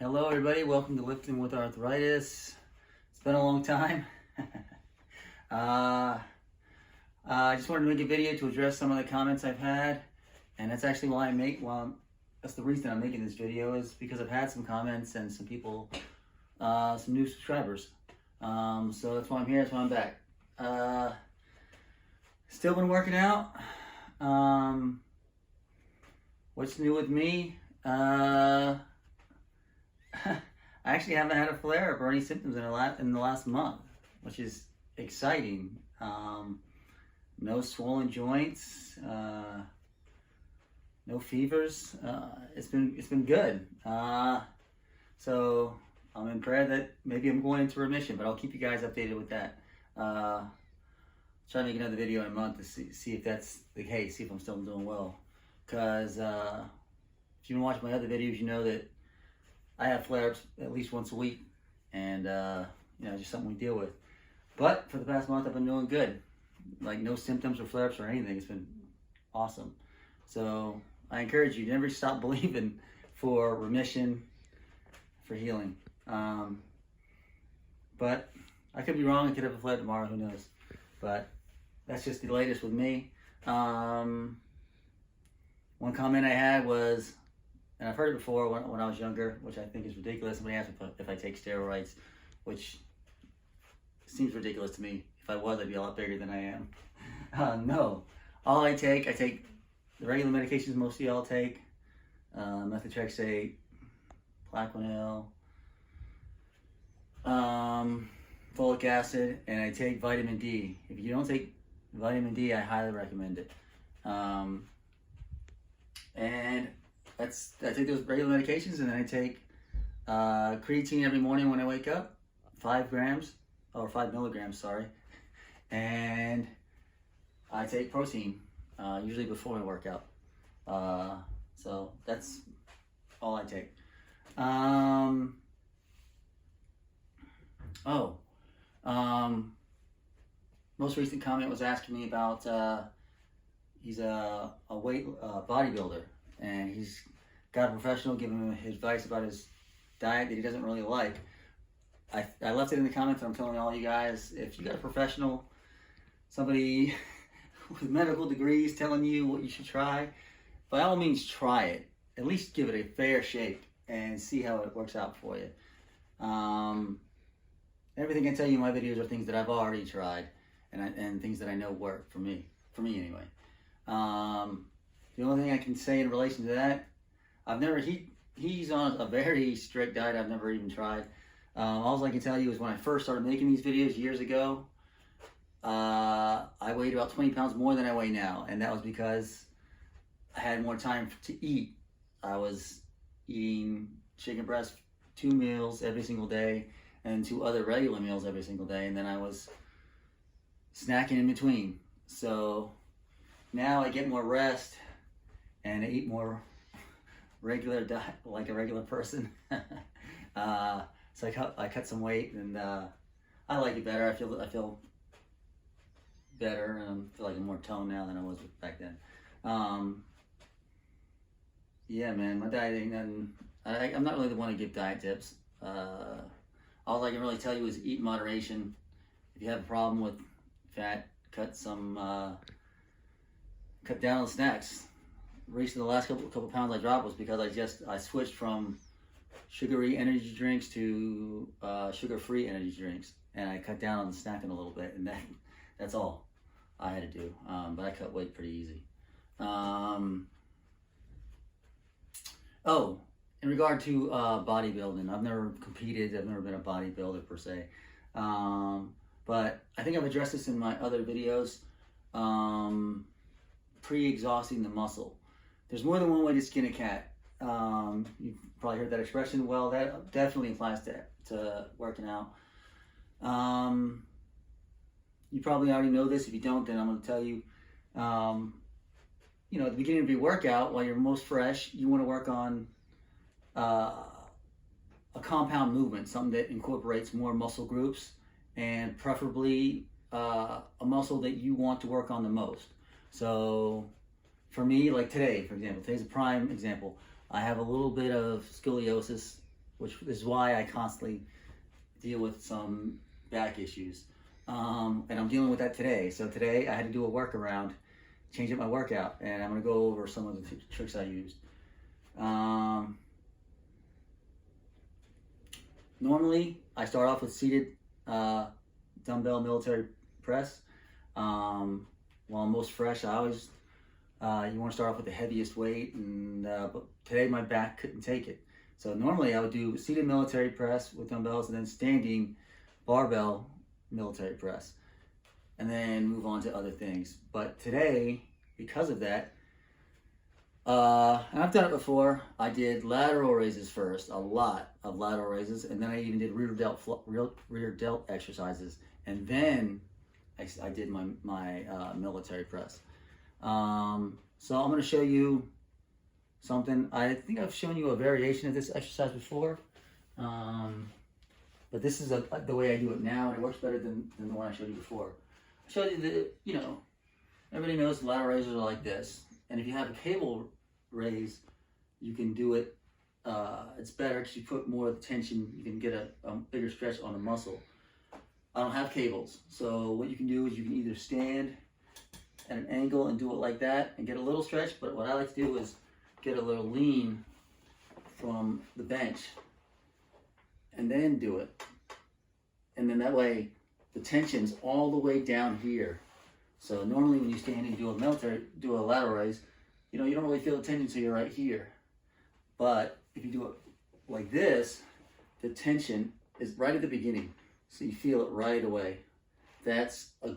Hello everybody, welcome to Lifting with Arthritis. It's been a long time. I just wanted to make a video to address some of the comments I've had, and that's actually why that's the reason I'm making this video, is because I've had some comments and some people, some new subscribers. So that's why I'm here, that's why I'm back. Still been working out. What's new with me? I actually haven't had a flare-up or any symptoms in the last month, which is exciting. No swollen joints, no fevers. It's been good. So I'm in prayer that maybe I'm going into remission, but I'll keep you guys updated with that. Try to make another video in a month to see if that's the case, see if I'm still doing well. Because if you've been watching my other videos, you know that I have flare-ups at least once a week, and just something we deal with. But for the past month, I've been doing good. Like no symptoms or flare-ups or anything. It's been awesome. So I encourage you to never stop believing for remission, for healing. But I could be wrong. I could have a flare tomorrow. Who knows? But that's just the latest with me. One comment I had was, and I've heard it before when I was younger, which I think is ridiculous. Somebody asked me if I take steroids, which seems ridiculous to me. If I was, I'd be a lot bigger than I am. No. All I take the regular medications most of y'all take. Methotrexate, Plaquenil, folic acid, and I take vitamin D. If you don't take vitamin D, I highly recommend it. And I take those regular medications, and then I take creatine every morning when I wake up, 5 milligrams, sorry. And I take protein, usually before my workout. So that's all I take. Most recent comment was asking me about, he's a bodybuilder, and he's got a professional giving him his advice about his diet that he doesn't really like. I left it in the comments, and I'm telling all you guys, if you got a professional, somebody with medical degrees telling you what you should try, by all means try it. At least give it a fair shake and see how it works out for you. Everything I tell you in my videos are things that I've already tried, and things that I know work for me anyway. The only thing I can say in relation to that, he's on a very strict diet I've never even tried. All I can tell you is when I first started making these videos years ago, I weighed about 20 pounds more than I weigh now, and that was because I had more time to eat. I was eating chicken breast 2 meals every single day, and 2 other regular meals every single day, and then I was snacking in between. So now I get more rest, and I eat more regular diet, like a regular person. So I cut some weight, and I like it better. I feel better, and I feel like I'm more toned now than I was back then. Yeah, man, my diet ain't nothing. I'm not really the one to give diet tips. All I can really tell you is eat in moderation. If you have a problem with fat, cut down on snacks. The reason the last couple pounds I dropped was because I switched from sugary energy drinks to sugar-free energy drinks, and I cut down on the snacking a little bit, and that's all I had to do. But I cut weight pretty easy. In regard to bodybuilding, I've never competed. I've never been a bodybuilder per se, but I think I've addressed this in my other videos. Pre-exhausting the muscle. There's more than one way to skin a cat. You've probably heard that expression. Well, that definitely applies to working out. You probably already know this. If you don't, then I'm going to tell you. At the beginning of your workout, while you're most fresh, you want to work on a compound movement, something that incorporates more muscle groups, and preferably a muscle that you want to work on the most. So for me, like today, for example, today's a prime example. I have a little bit of scoliosis which is why I constantly deal with some back issues. And I'm dealing with that today. So today I had to do a workaround, change up my workout, and I'm going to go over some of the tricks I used. Normally, I start off with seated dumbbell military press. While I'm most fresh, I always you want to start off with the heaviest weight, and but today my back couldn't take it. So normally I would do seated military press with dumbbells, and then standing barbell military press, and then move on to other things. But today, because of that, and I've done it before, I did lateral raises first, a lot of lateral raises, and then I even did rear delt exercises, and then I did my military press. So I'm going to show you something. I think I've shown you a variation of this exercise before, but this is the way I do it now, and it works better than the one I showed you before. I showed you everybody knows lateral raises are like this, and if you have a cable raise, you can do it. It's better because you put more tension. You can get a bigger stretch on the muscle. I don't have cables, so what you can do is you can either stand at an angle and do it like that and get a little stretch, but what I like to do is get a little lean from the bench and then do it. And then that way the tension's all the way down here. So normally when you stand and do a lateral raise, you don't really feel the tension until you're right here. But if you do it like this, the tension is right at the beginning. So you feel it right away. That's a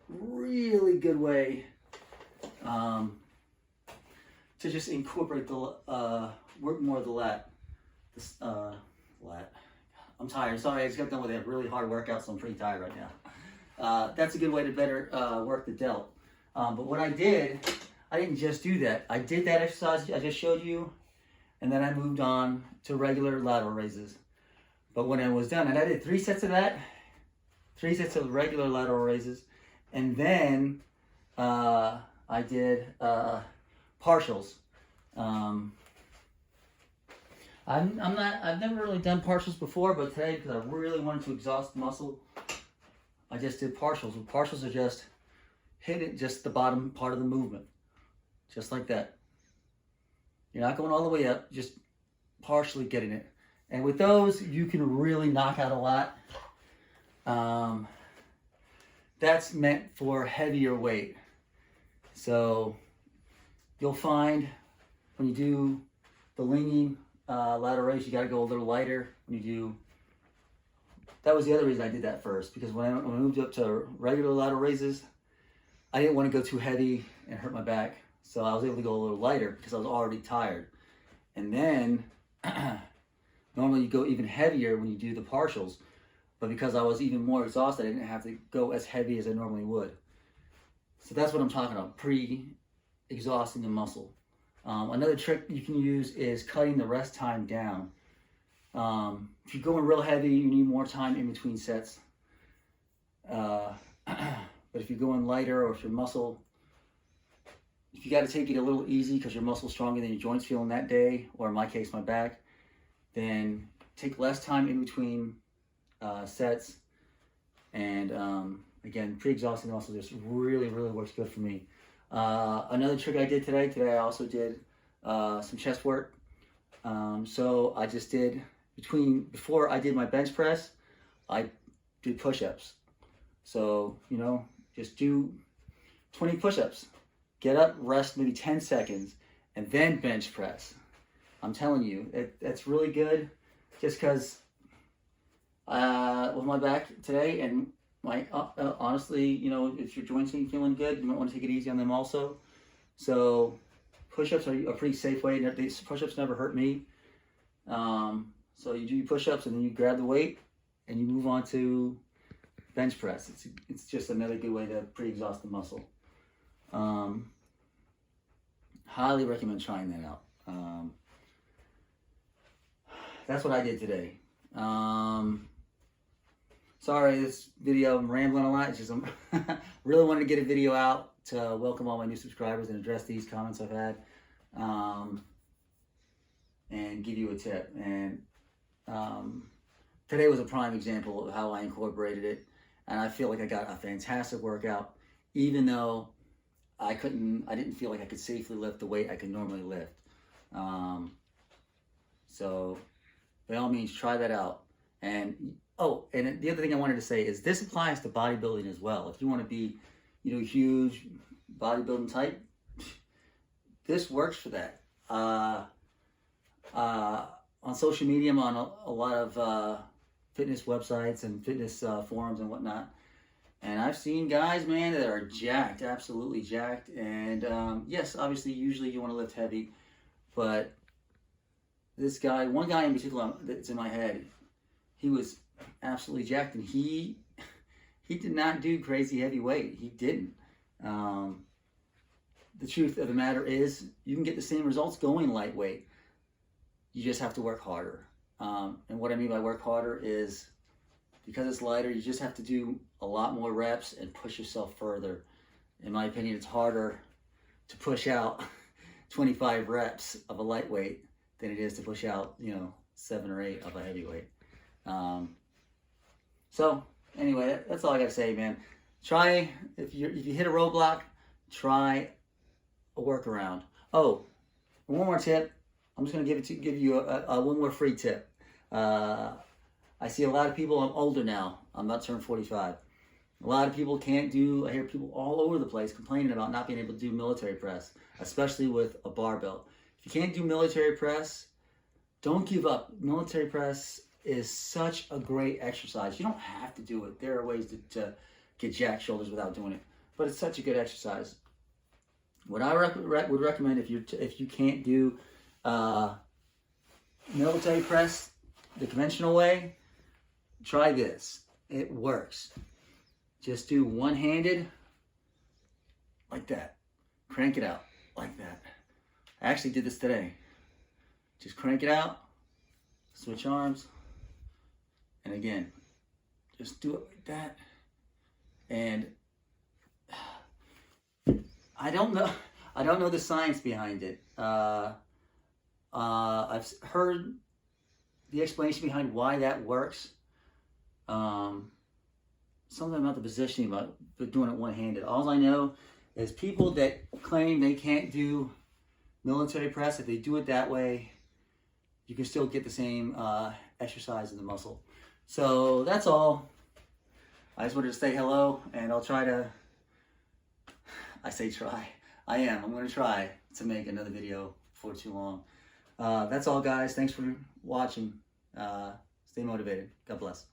really good way to just incorporate the work more of the lat. I'm tired. Sorry, I just got done with a really hard workout, so I'm pretty tired right now. That's a good way to better work the delt. But what I didn't just do that. I did that exercise I just showed you, and then I moved on to regular lateral raises. But when I was done, and I did 3 sets of that, 3 sets of regular lateral raises, and then I did partials. I've never really done partials before, but today, because I really wanted to exhaust the muscle, I just did partials. And partials are just hitting just the bottom part of the movement, just like that. You're not going all the way up, just partially getting it. And with those, you can really knock out a lot. That's meant for heavier weight. So you'll find when you do the leaning lateral raise, you got to go a little lighter. When you do, that was the other reason I did that first, because when I moved up to regular lateral raises, I didn't want to go too heavy and hurt my back. So I was able to go a little lighter because I was already tired. And then normally you go even heavier when you do the partials, but because I was even more exhausted, I didn't have to go as heavy as I normally would. So that's what I'm talking about, pre-exhausting the muscle. Another trick you can use is cutting the rest time down. If you're going real heavy, you need more time in between sets. But if you're going lighter, or if you got to take it a little easy because your muscle's stronger than your joints feeling that day, or in my case, my back, then take less time in between sets. And again, pre-exhausting the muscle just really works good for me. Another trick I did today I also did some chest work. So I just did, before I did my bench press, I did push-ups. So, just do 20 push-ups. Get up, rest maybe 10 seconds, and then bench press. I'm telling you, that's really good, just because with my back today, and my honestly, if your joints ain't feeling good, you might want to take it easy on them also. So push-ups are a pretty safe way. Push-ups never hurt me. So you do your push-ups, and then you grab the weight, and you move on to bench press. It's just another good way to pre-exhaust the muscle. Highly recommend trying that out. That's what I did today. Sorry, this video, I'm rambling a lot. It's just I really wanted to get a video out to welcome all my new subscribers and address these comments I've had, and give you a tip. And today was a prime example of how I incorporated it, and I feel like I got a fantastic workout, even though I didn't feel like I could safely lift the weight I could normally lift. So by all means, try that out. And and the other thing I wanted to say is this applies to bodybuilding as well. If you want to be, huge bodybuilding type, this works for that. On social media, I'm on a lot of fitness websites and fitness forums and whatnot. And I've seen guys, man, that are jacked, absolutely jacked. And yes, obviously, usually you want to lift heavy. But this guy, one guy in particular that's in my head, he was absolutely jacked. And he did not do crazy heavy weight. He didn't. The truth of the matter is, you can get the same results going lightweight. You just have to work harder. And what I mean by work harder is, because it's lighter, you just have to do a lot more reps and push yourself further. In my opinion, it's harder to push out 25 reps of a lightweight than it is to push out, 7 or 8 of a heavyweight. So anyway, that's all I got to say, man. Try, if you hit a roadblock, try a workaround. Oh, one more tip. I'm just going to give you one more free tip. I see a lot of people, I'm older now, I'm about to turn 45. A lot of people can't do, I hear people all over the place complaining about not being able to do military press, especially with a barbell. If you can't do military press, don't give up. Military press is such a great exercise. You don't have to do it. There are ways to get jack shoulders without doing it, but it's such a good exercise. What I would recommend if you can't do military press the conventional way, try this. It works. Just do one-handed like that. Crank it out like that. I actually did this today. Just crank it out, switch arms, and again, just do it like that. And I don't know the science behind it. I've heard the explanation behind why that works. Something about the positioning, about doing it one-handed. All I know is people that claim they can't do military press, if they do it that way, you can still get the same exercise in the muscle. So that's all. I just wanted to say hello, and I'll try to, I say try. I'm going to try to make another video before too long. That's all, guys. Thanks for watching. Stay motivated. God bless.